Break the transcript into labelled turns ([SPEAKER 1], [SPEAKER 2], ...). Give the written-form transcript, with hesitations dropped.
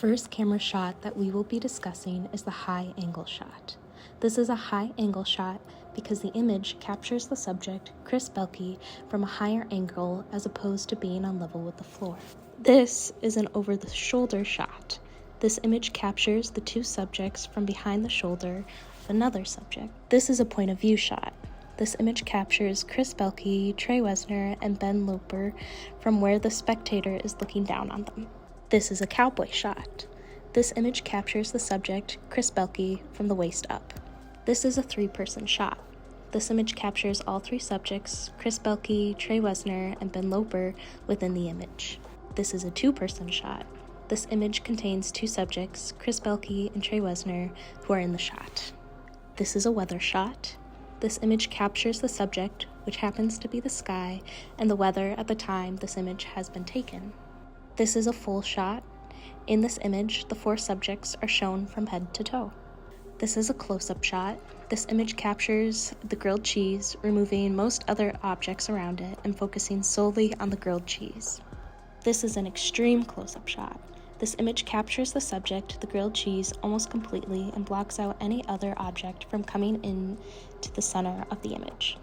[SPEAKER 1] first camera shot that we will be discussing is the high angle shot. This is a high angle shot because the image captures the subject, Chris Belke, from a higher angle as opposed to being on level with the floor. This is an over-the-shoulder shot. This image captures the two subjects from behind the shoulder of another subject. This is a point of view shot. This image captures Chris Belke, Trey Wesner, and Ben Loper from where the spectator is looking down on them. This is a cowboy shot. This image captures the subject, Chris Belke, from the waist up. This is a three-person shot. This image captures all three subjects, Chris Belke, Trey Wesner, and Ben Loper, within the image. This is a two-person shot. This image contains two subjects, Chris Belke and Trey Wesner, who are in the shot. This is a weather shot. This image captures the subject, which happens to be the sky, and the weather at the time this image has been taken. This is a full shot. In this image, the four subjects are shown from head to toe. This is a close-up shot. This image captures the grilled cheese, removing most other objects around it and focusing solely on the grilled cheese. This is an extreme close-up shot. This image captures the subject, the grilled cheese, almost completely and blocks out any other object from coming in to the center of the image.